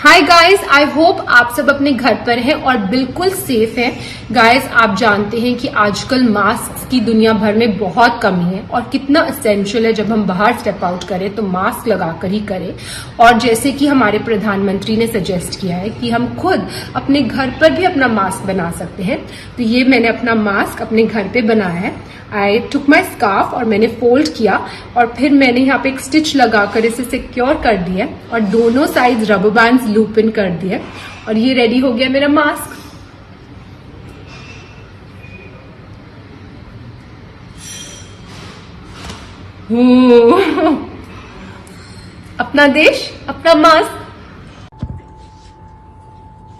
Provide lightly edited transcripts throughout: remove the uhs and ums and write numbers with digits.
Hi guys, I hope आप सब अपने घर पर हैं और बिल्कुल सेफ हैं। गाइस, आप जानते हैं कि आजकल मास्क की दुनिया भर में बहुत कमी है और कितना एसेंशियल है जब हम बाहर स्टेप आउट करें तो मास्क लगाकर ही करें। और जैसे कि हमारे प्रधानमंत्री ने सजेस्ट किया है कि हम खुद अपने घर पर भी अपना मास्क बना सकते हैं, तो ये मैंने अपना मास्क अपने घर पे बनाया है। आई टुक माई स्कार्फ और मैंने फोल्ड किया और फिर मैंने यहाँ पे एक स्टिच लगाकर इसे सिक्योर कर दिया और दोनों side rubber bands loop in कर दिए और ये रेडी हो गया मेरा मास्क। अपना देश, अपना मास्क।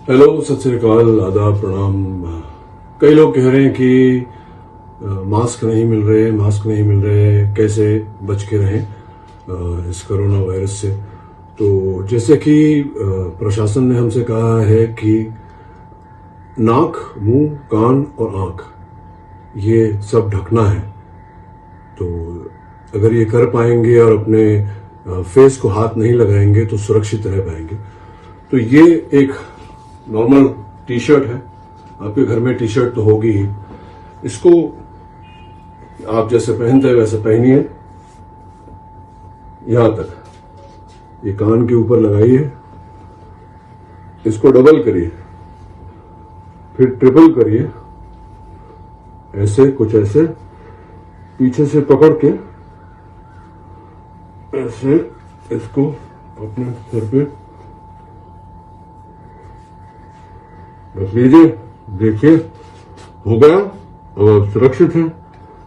हेलो, सत श्री अकाल, आदाब, प्रणाम। कई लोग कह रहे हैं कि मास्क नहीं मिल रहे, कैसे बच के रहें इस कोरोना वायरस से। तो जैसे कि प्रशासन ने हमसे कहा है कि नाक, मुंह, कान और आंख ये सब ढकना है। तो अगर ये कर पाएंगे और अपने फेस को हाथ नहीं लगाएंगे तो सुरक्षित रह पाएंगे। तो ये एक नॉर्मल टी शर्ट है, आपके घर में टी शर्ट तो होगी ही। इसको आप जैसे पहनते हैं वैसे पहनिए, यहां तक, ये कान के ऊपर लगाइए, इसको डबल करिए, फिर ट्रिपल करिए, ऐसे कुछ ऐसे पीछे से पकड़ के ऐसे इसको अपने सर पे रख लीजिए। देखिए, हो गया। अब आप सुरक्षित हैं।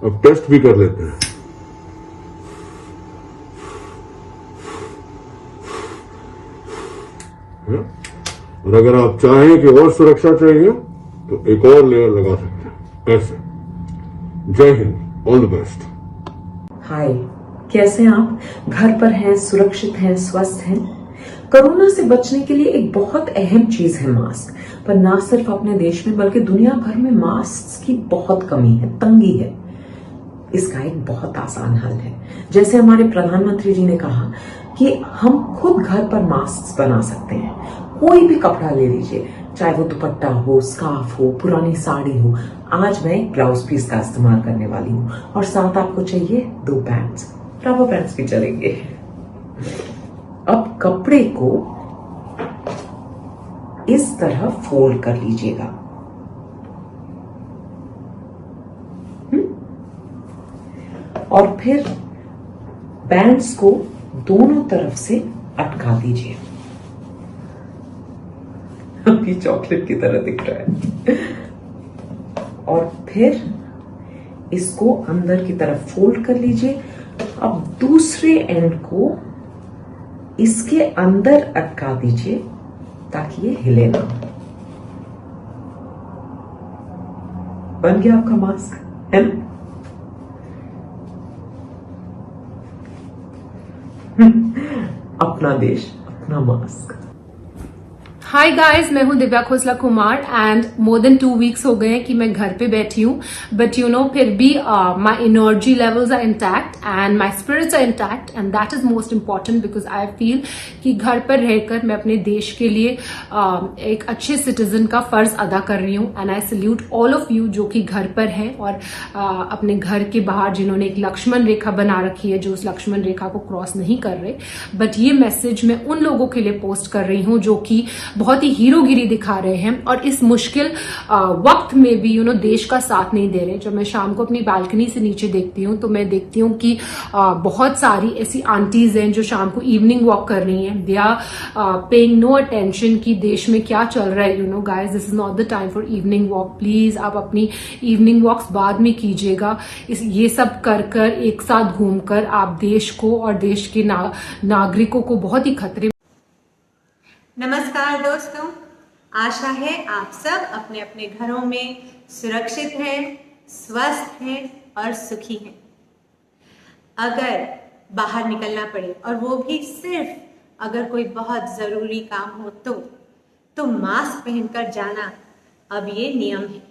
अब टेस्ट भी कर लेते हैं। और अगर आप चाहें कि और सुरक्षा चाहिए तो एक और लेयर लगा सकते हैं, ऐसे। जय हिंद, ऑल द बेस्ट। हाय, कैसे हैं आप? घर पर हैं, सुरक्षित हैं, स्वस्थ हैं? कोरोना से बचने के लिए एक बहुत अहम चीज है मास्क। पर ना सिर्फ अपने देश में बल्कि दुनिया भर में मास्क की बहुत कमी है, तंगी है। इसका एक बहुत आसान हल है। जैसे हमारे प्रधानमंत्री जी ने कहा कि हम खुद घर पर मास्क बना सकते हैं। कोई भी कपड़ा ले लीजिए, चाहे वो दुपट्टा हो, स्कार्फ हो, पुरानी साड़ी हो। आज मैं एक ब्लाउज पीस का इस्तेमाल करने वाली हूँ और साथ आपको चाहिए 2 पैंट्स, रबर पैंट्स भी चलेंगे। अब कपड़े को इस तरह फोल्ड कर लीजिएगा। और फिर बैंड्स को दोनों तरफ से अटका दीजिए। अभी चॉकलेट की तरह दिख रहा है। और फिर इसको अंदर की तरफ फोल्ड कर लीजिए। अब दूसरे एंड को इसके अंदर अटका दीजिए ताकि ये हिले ना। बन गया आपका मास्क, है ना? अपना देश, अपना मास्क। हाय गाइस, मैं हूं Divya Khosla Kumar and more than 2 weeks हो गए हैं कि मैं घर पे बैठी हूं, बट फिर भी my energy levels are intact and my spirits are intact and that is most important because I feel कि घर पर रहकर मैं अपने देश के लिए एक अच्छे सिटीजन का फर्ज अदा कर रही हूं। And I salute all of you जो कि घर पर हैं और अपने घर के बाहर जिन्होंने एक लक्ष्मण रेखा बना रखी है, जो उस लक्ष्मण रेखा को क्रॉस नहीं कर रहे। बट ये मैसेज मैं उन लोगों के लिए पोस्ट कर रही हूं जो कि बहुत ही हीरोगिरी दिखा रहे हैं और इस मुश्किल वक्त में भी देश का साथ नहीं दे रहे। जब मैं शाम को अपनी बालकनी से नीचे देखती हूँ तो मैं देखती हूँ कि बहुत सारी ऐसी आंटीज हैं जो शाम को इवनिंग वॉक कर रही हैं। They are paying no attention कि देश में क्या चल रहा है। Guys, this is not the time for evening walk. Please आप अपनी इवनिंग वॉक्स बाद में कीजिएगा। ये सब कर एक साथ घूमकर आप देश को और देश के नागरिकों को बहुत ही खतरे। नमस्कार दोस्तों, आशा है आप सब अपने अपने घरों में सुरक्षित हैं, स्वस्थ हैं और सुखी हैं। अगर बाहर निकलना पड़े और वो भी सिर्फ अगर कोई बहुत ज़रूरी काम हो तो मास्क पहनकर जाना अब ये नियम है।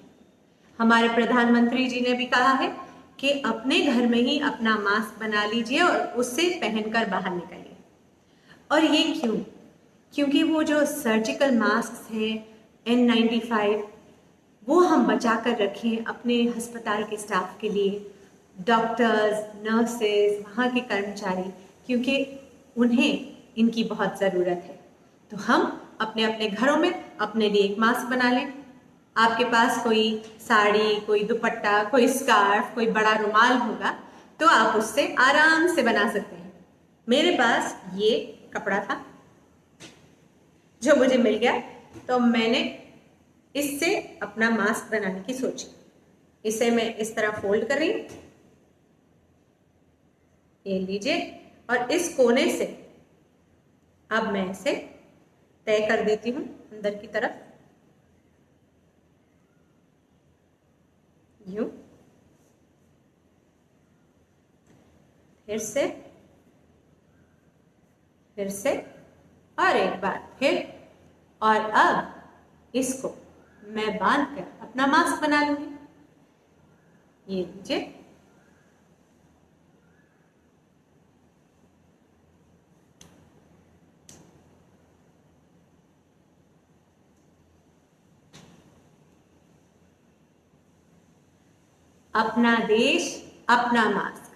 हमारे प्रधानमंत्री जी ने भी कहा है कि अपने घर में ही अपना मास्क बना लीजिए और उससे पहनकर बाहर निकलिए। और ये क्यों? क्योंकि वो जो सर्जिकल मास्क हैं N95 वो हम बचा कर रखें अपने अस्पताल के स्टाफ के लिए, डॉक्टर्स, नर्सेज, वहाँ के कर्मचारी, क्योंकि उन्हें इनकी बहुत ज़रूरत है। तो हम अपने अपने घरों में अपने लिए एक मास्क बना लें। आपके पास कोई साड़ी, कोई दुपट्टा, कोई स्कार्फ, कोई बड़ा रुमाल होगा तो आप उससे आराम से बना सकते हैं। मेरे पास ये कपड़ा था जो मुझे मिल गया, तो मैंने इससे अपना मास्क बनाने की सोची। इसे मैं इस तरह फोल्ड कर रही हूं, ये लीजिए, और इस कोने से अब मैं इसे तय कर देती हूं अंदर की तरफ, यूं, फिर से और एक बार फिर, और अब इसको मैं बांध कर अपना मास्क बना लूंगी। ये लीजिए, अपना देश, अपना मास्क।